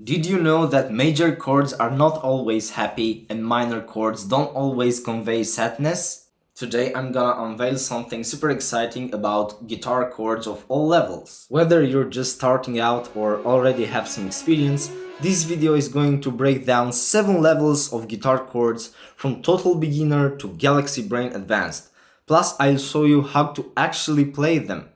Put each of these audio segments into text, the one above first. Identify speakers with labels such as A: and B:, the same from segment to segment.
A: Did you know that major chords are not always happy and minor chords don't always convey sadness? Today I'm gonna unveil something super exciting about guitar chords of all levels. Whether you're just starting out or already have some experience, this video is going to break down 7 levels of guitar chords from total beginner to Galaxy Brain Advanced. Plus I'll show you how to actually play them.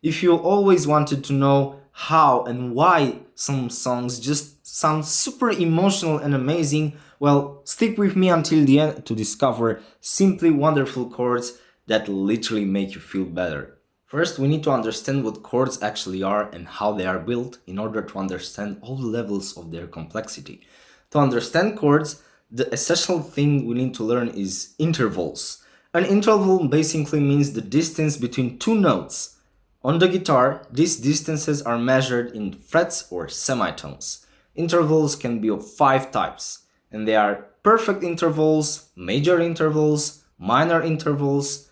A: If you always wanted to know how and why some songs just sound super emotional and amazing, well, stick with me until the end to discover simply wonderful chords that literally make you feel better. First, we need to understand what chords actually are and how they are built in order to understand all levels of their complexity. To understand chords, the essential thing we need to learn is intervals. An interval basically means the distance between two notes. On the guitar, these distances are measured in frets or semitones. Intervals can be of 5 types, and they are perfect intervals, major intervals, minor intervals,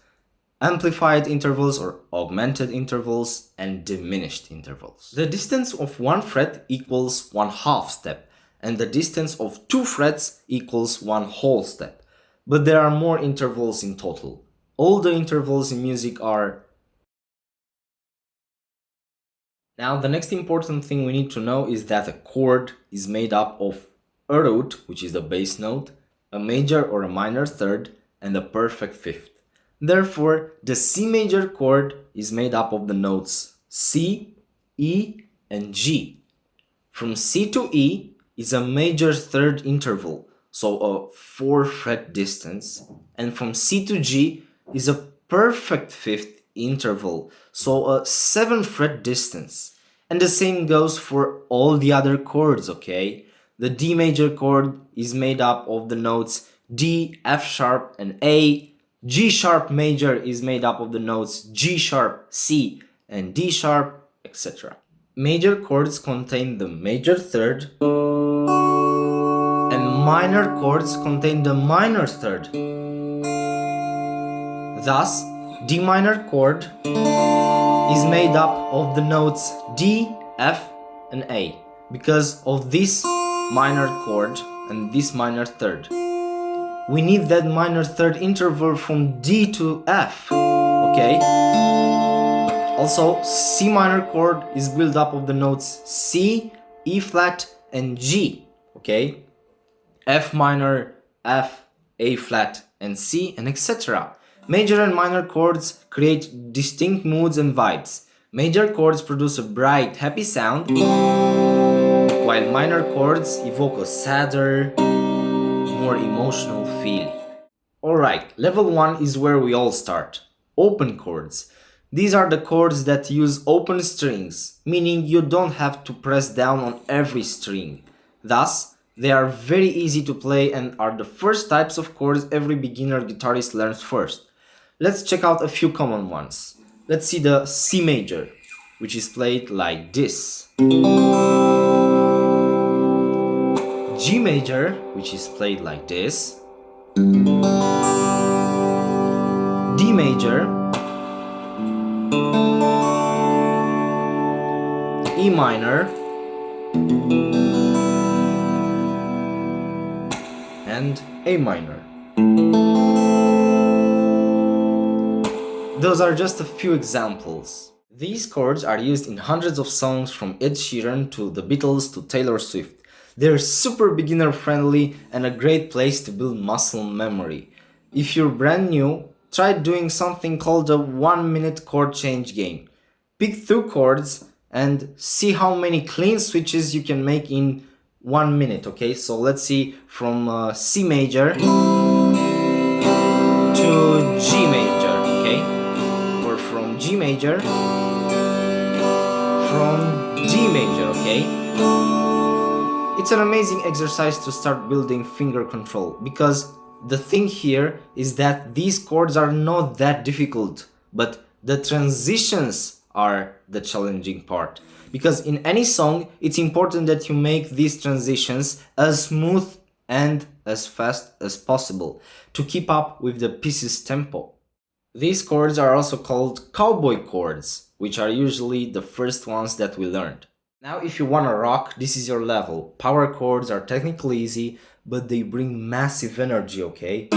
A: amplified intervals or augmented intervals, and diminished intervals. The distance of one fret equals 1/2 step, and the distance of 2 frets equals 1 whole step. But there are more intervals in total. All the intervals in music are. Now, the next important thing we need to know is that a chord is made up of a root, which is the bass note, a major or a minor third, and a perfect fifth. Therefore, the C major chord is made up of the notes C, E, and G. From C to E is a major third interval, so a 4 fret distance, and from C to G is a perfect fifth interval, so a 7 fret distance. And the same goes for all the other chords, okay? The D major chord is made up of the notes D, F sharp, and A. G sharp major is made up of the notes G sharp, C, and D sharp, etc. Major chords contain the major third, and minor chords contain the minor third. Thus, D minor chord is made up of the notes D, F, and A because of this minor chord and this minor third. We need that minor third interval from D to F, okay? Also, C minor chord is built up of the notes C, E flat, and G, okay? F minor, F, A flat, and C, and etc. Major and minor chords create distinct moods and vibes. Major chords produce a bright, happy sound, while minor chords evoke a sadder, more emotional feeling. Alright, level 1 is where we all start. Open chords. These are the chords that use open strings, meaning you don't have to press down on every string. Thus, they are very easy to play and are the first types of chords every beginner guitarist learns first. Let's check out a few common ones. Let's see the C major, which is played like this. G major, which is played like this. D major. E minor. And A minor. Those are just a few examples. These chords are used in hundreds of songs from Ed Sheeran to the Beatles to Taylor Swift. They're super beginner friendly and a great place to build muscle memory. If you're brand new, try doing something called a 1-minute chord change game. Pick 2 chords and see how many clean switches you can make in 1 minute, okay? So let's see from C major to G major, okay? Or from G major from D major, okay? It's an amazing exercise to start building finger control because the thing here is that these chords are not that difficult, but the transitions are the challenging part. Because in any song, it's important that you make these transitions as smooth and as fast as possible to keep up with the piece's tempo. These chords are also called cowboy chords, which are usually the first ones that we learned. Now if you wanna rock, this is your level. Power chords are technically easy, but they bring massive energy, okay?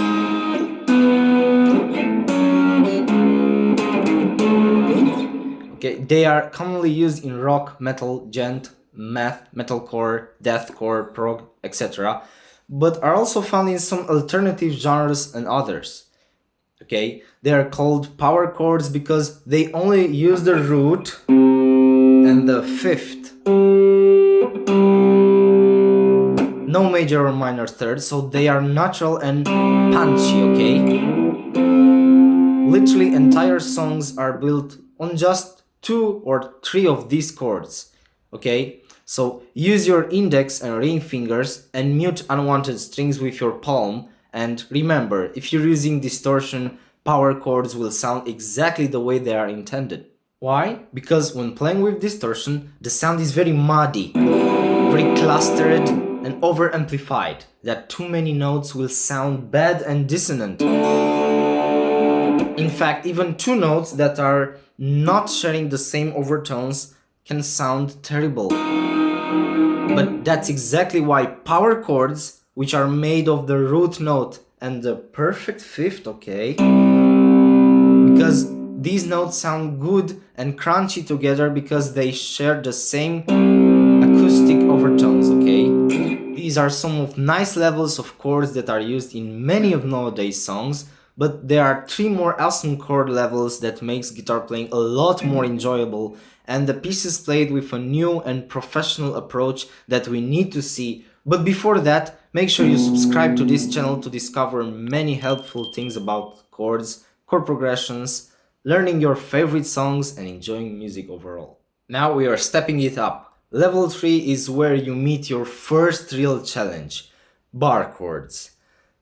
A: Okay, they are commonly used in rock, metal, gent, math, metalcore, deathcore, prog, etc., but are also found in some alternative genres and others. Okay, they are called power chords because they only use the root and the fifth. No major or minor third, so they are natural and punchy, okay? Literally entire songs are built on just 2 or 3 of these chords, okay? So use your index and ring fingers and mute unwanted strings with your palm, and remember, if you're using distortion, power chords will sound exactly the way they are intended. Why? Because when playing with distortion, the sound is very muddy, very clustered and over-amplified, that too many notes will sound bad and dissonant. In fact, even 2 notes that are not sharing the same overtones can sound terrible. But that's exactly why power chords, which are made of the root note and the perfect fifth, okay? Because these notes sound good and crunchy together because they share the same acoustic overtones, okay? These are some of nice levels of chords that are used in many of nowadays songs, but there are 3 more awesome chord levels that makes guitar playing a lot more enjoyable, and the pieces played with a new and professional approach that we need to see. But before that, make sure you subscribe to this channel to discover many helpful things about chords, chord progressions, learning your favorite songs and enjoying music overall. Now we are stepping it up. Level 3 is where you meet your first real challenge, bar chords.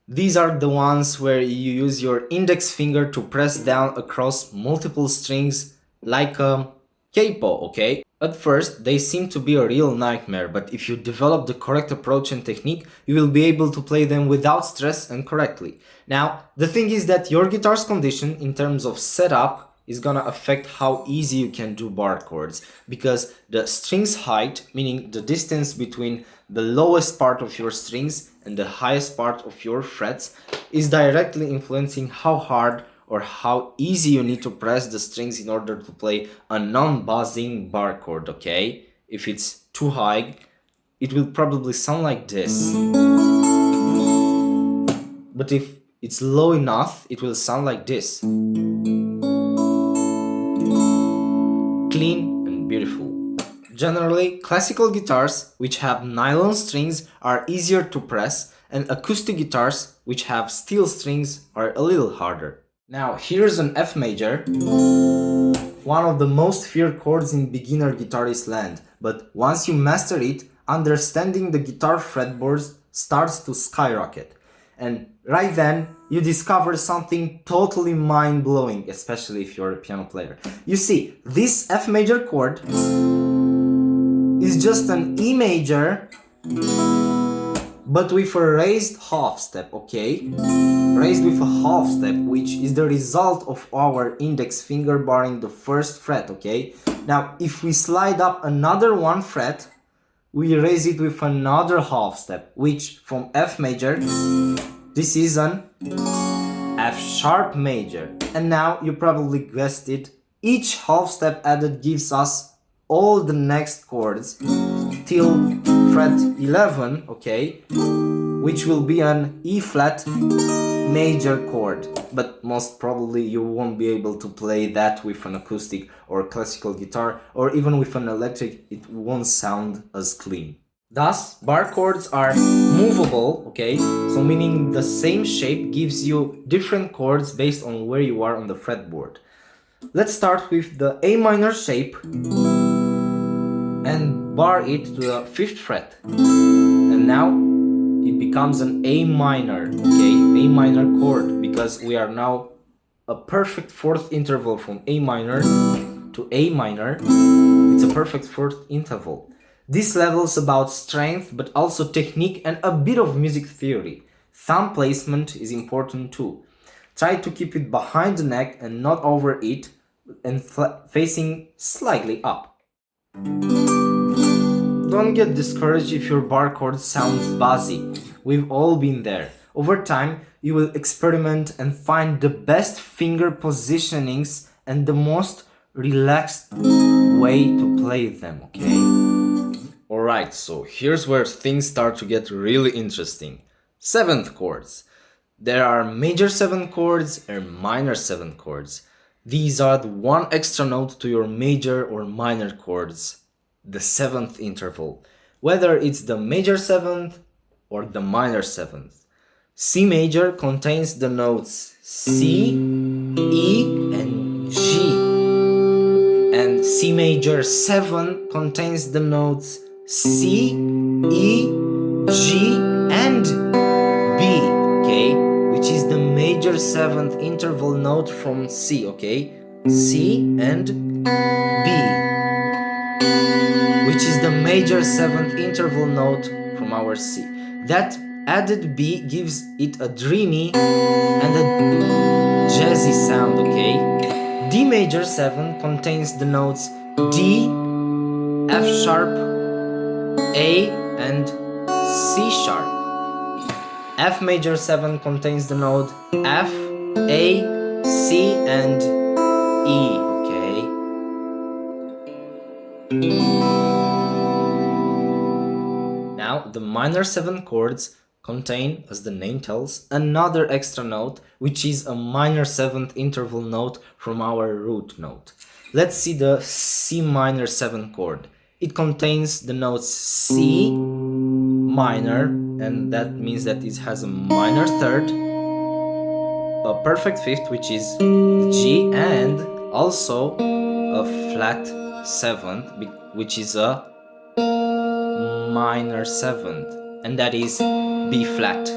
A: These are the ones where you use your index finger to press down across multiple strings like a capo, okay? At first, they seem to be a real nightmare, but if you develop the correct approach and technique, you will be able to play them without stress and correctly. Now, the thing is that your guitar's condition in terms of setup is gonna affect how easy you can do bar chords, because the strings height, meaning the distance between the lowest part of your strings and the highest part of your frets, is directly influencing how hard or how easy you need to press the strings in order to play a non-buzzing bar chord, okay? If it's too high, it will probably sound like this. But if it's low enough, it will sound like this. Clean and beautiful. Generally, classical guitars which have nylon strings are easier to press, and acoustic guitars which have steel strings are a little harder. Now here's an F major, one of the most feared chords in beginner guitarist land, but once you master it, understanding the guitar fretboards starts to skyrocket. And right then, you discover something totally mind-blowing, especially if you're a piano player. You see, this F major chord is just an E major, but with a raised half step, okay? Raised with a half step, which is the result of our index finger barring the first fret, okay? Now, if we slide up another 1 fret, we raise it with another half step, which from F major, this is an F sharp major. And now you probably guessed it, each half step added gives us all the next chords till fret 11, okay, which will be an E flat major chord, but most probably you won't be able to play that with an acoustic or classical guitar, or even with an electric, it won't sound as clean. Thus, bar chords are movable, okay, so meaning the same shape gives you different chords based on where you are on the fretboard. Let's start with the A minor shape and bar it to the 5th fret, and now it becomes an A minor, okay, A minor chord, because we are now a perfect 4th interval from A minor to A minor. It's a perfect 4th interval. This level's about strength, but also technique and a bit of music theory. Thumb placement is important too. Try to keep it behind the neck and not over it, and facing slightly up. don't get discouraged if your bar chord sounds buzzy. We've all been there. Over time, you will experiment and find the best finger positionings and the most relaxed way to play them, okay? Alright, so here's where things start to get really interesting. Seventh chords. There are major 7 chords and minor 7 chords. These are the one extra note to your major or minor chords, the 7th interval, whether it's the major 7th or the minor 7th. C major contains the notes C, E, and G. And C major 7 contains the notes C, E, G, and B, okay? Which is the major 7th interval note from C, okay? C and B. Which is the major 7th interval note from our C. That added B gives it a dreamy and a jazzy sound, okay? D major 7 contains the notes D, F sharp, A, and C sharp. F major 7 contains the note F, A, C, and E, okay? Now, the minor 7 chords contain, as the name tells, another extra note, which is a minor 7th interval note from our root note. Let's see the C minor 7 chord. It contains the notes C minor, and that means that it has a minor 3rd, a perfect 5th, which is G, and also a flat 7th, which is a minor 7th, and that is B flat.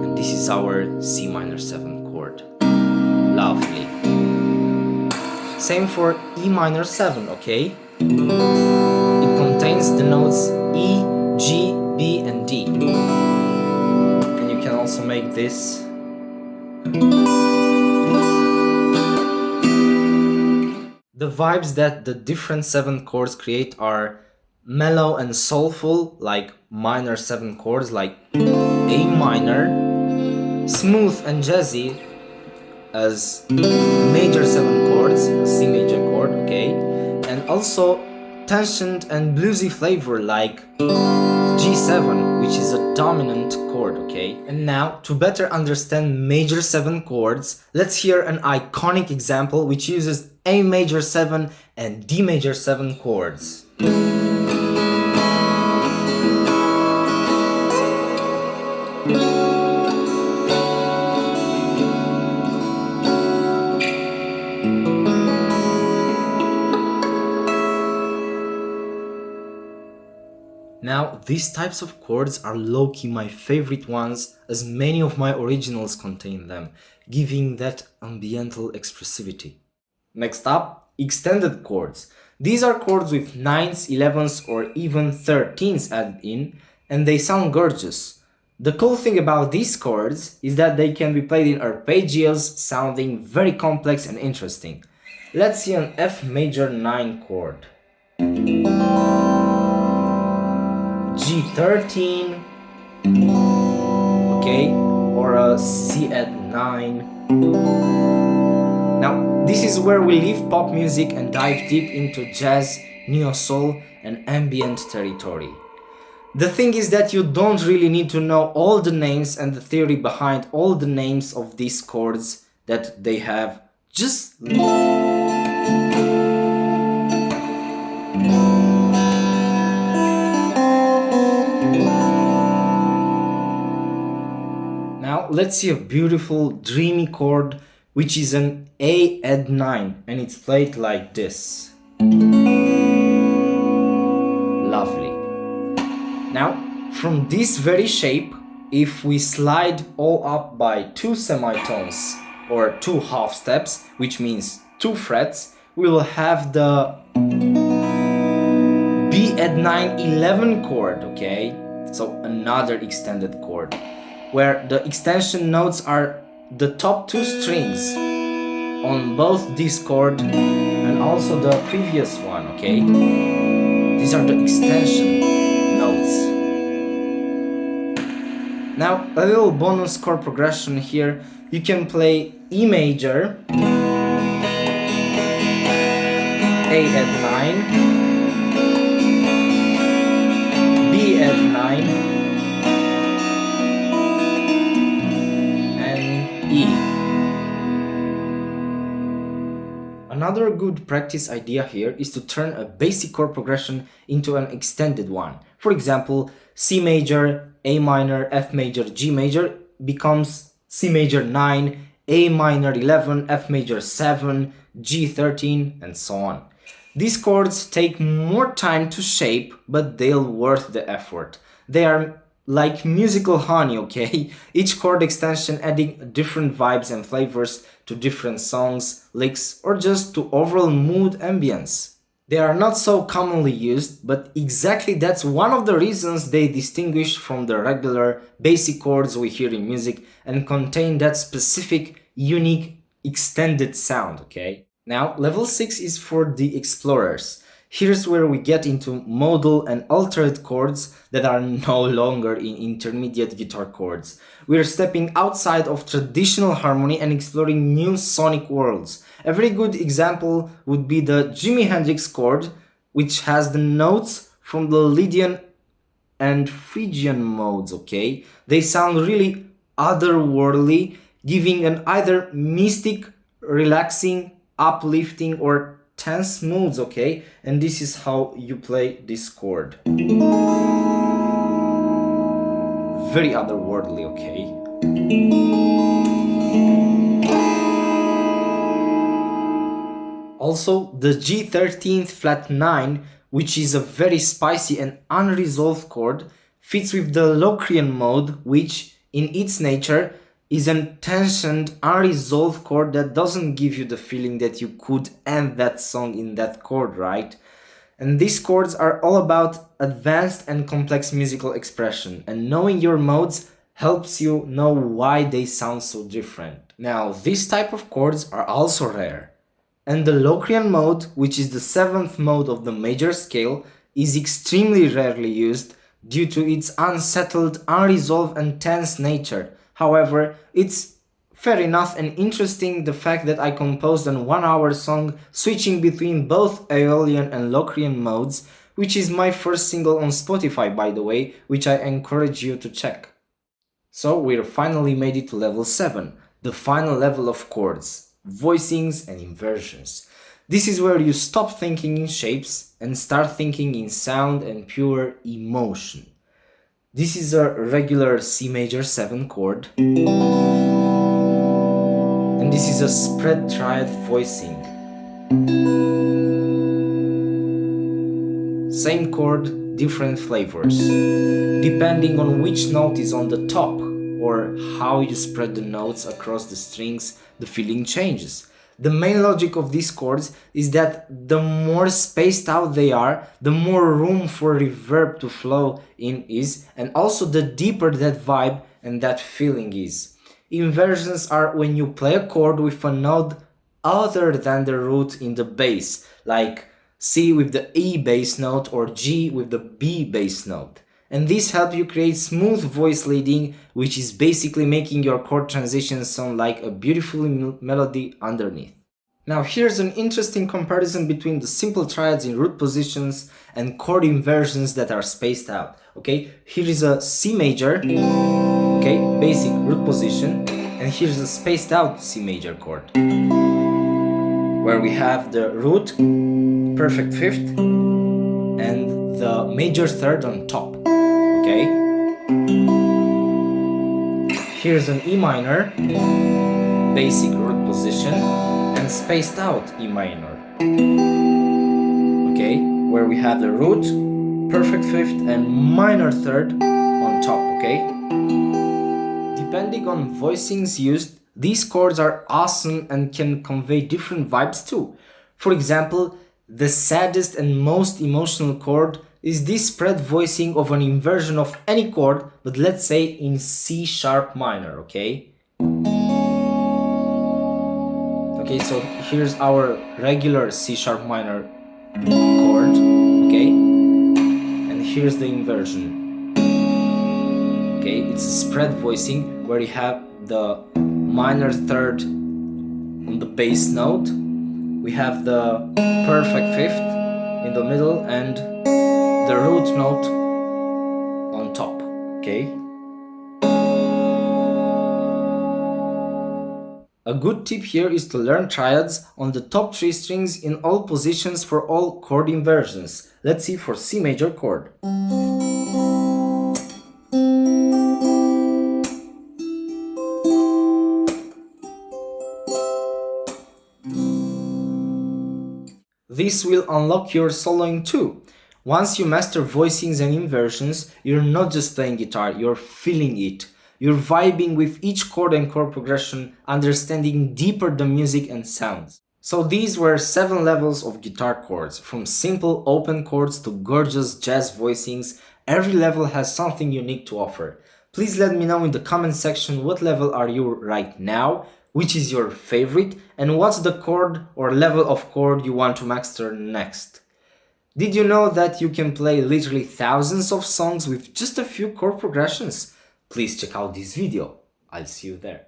A: And this is our C minor 7 chord. Lovely. Same for E minor 7, okay? It contains the notes E, G, B, and D. And you can also make this. The vibes that the different 7 chords create are mellow and soulful, like minor 7 chords, like A minor, smooth and jazzy as major 7 chords, C major chord, okay, and also tensioned and bluesy flavor like G7, which is a dominant chord, okay? And now, to better understand major 7 chords, let's hear an iconic example which uses A major 7 and D major 7 chords. Now, these types of chords are low-key my favorite ones, as many of my originals contain them, giving that ambiental expressivity. Next up, extended chords. These are chords with 9s, 11s, or even 13s added in, and they sound gorgeous. The cool thing about these chords is that they can be played in arpeggios, sounding very complex and interesting. Let's see an F major 9 chord. G13, okay, or a C at 9. Now, this is where we leave pop music and dive deep into jazz, neo-soul, and ambient territory. The thing is that you don't really need to know all the names and the theory behind all the names of these chords that they have. Just now let's see a beautiful dreamy chord which is an A add 9 and it's played like this. Lovely. Now from this very shape, if we slide all up by 2 semitones or 2 half steps, which means 2 frets, we will have the B add 9 11 chord, okay? So another extended chord, where the extension notes are the top 2 strings on both this chord and also the previous one, okay? These are the extension notes. Now, a little bonus chord progression here. You can play E major, A at 9, B at 9, and E. Another good practice idea here is to turn a basic chord progression into an extended one. For example, C major, A minor, F major, G major becomes C major 9, A minor 11, F major 7, G 13, and so on. These chords take more time to shape, but they're worth the effort. They are like musical honey, okay? Each chord extension adding different vibes and flavors to different songs, licks, or just to overall mood ambience. They are not so commonly used, but exactly that's one of the reasons they distinguish from the regular basic chords we hear in music and contain that specific, unique, extended sound, okay? Now, level 6 is for the explorers. Here's where we get into modal and altered chords that are no longer in intermediate guitar chords. We're stepping outside of traditional harmony and exploring new sonic worlds. A very good example would be the Jimi Hendrix chord, which has the notes from the Lydian and Phrygian modes, okay? They sound really otherworldly, giving an either mystic, relaxing, uplifting, or tense moods, okay? And this is how you play this chord. Very otherworldly, okay? Also, the G13th flat 9, which is a very spicy and unresolved chord, fits with the Locrian mode, which, in its nature, is a tensioned, unresolved chord that doesn't give you the feeling that you could end that song in that chord, right? And these chords are all about advanced and complex musical expression, and knowing your modes helps you know why they sound so different. Now, this type of chords are also rare, and the Locrian mode, which is the 7th mode of the major scale, is extremely rarely used due to its unsettled, unresolved and tense nature. However, it's fair enough and interesting the fact that I composed a 1-hour song switching between both Aeolian and Locrian modes, which is my first single on Spotify, by the way, which I encourage you to check. So we're finally made it to level 7, the final level of chords, voicings and inversions. This is where you stop thinking in shapes and start thinking in sound and pure emotion. This is a regular C major 7 chord, and this is a spread triad voicing. Same chord, different flavors. Depending on which note is on the top or how you spread the notes across the strings, the feeling changes. The main logic of these chords is that the more spaced out they are, the more room for reverb to flow in is, and also the deeper that vibe and that feeling is. Inversions are when you play a chord with a note other than the root in the bass, like C with the E bass note or G with the B bass note. And this helps you create smooth voice leading, which is basically making your chord transitions sound like a beautiful melody underneath. Now here's an interesting comparison between the simple triads in root positions and chord inversions that are spaced out. Okay, here is a C major, okay, basic root position, and here's a spaced out C major chord, where we have the root, perfect fifth, and the major third on top. Okay, here's an E minor, basic root position, and spaced out E minor. Okay, where we have the root, perfect fifth, and minor third on top. Okay, depending on voicings used, these chords are awesome and can convey different vibes too. For example, the saddest and most emotional chord is this spread voicing of an inversion of any chord, but let's say in C sharp minor, okay? Okay, so here's our regular C sharp minor chord, okay? here's the inversion. Okay, it's a spread voicing where you have the minor third on the bass note, we have the perfect fifth in the middle, and the root note on top. Okay. A good tip here is to learn triads on the top 3 strings in all positions for all chord inversions. Let's see for C major chord. This will unlock your soloing too. Once you master voicings and inversions, you're not just playing guitar, you're feeling it. You're vibing with each chord and chord progression, understanding deeper the music and sounds. So these were 7 levels of guitar chords, from simple open chords to gorgeous jazz voicings. Every level has something unique to offer. Please let me know in the comment section what level are you right now, which is your favorite, and what's the chord or level of chord you want to master next. Did you know that you can play literally thousands of songs with just a few chord progressions? Please check out this video. I'll see you there.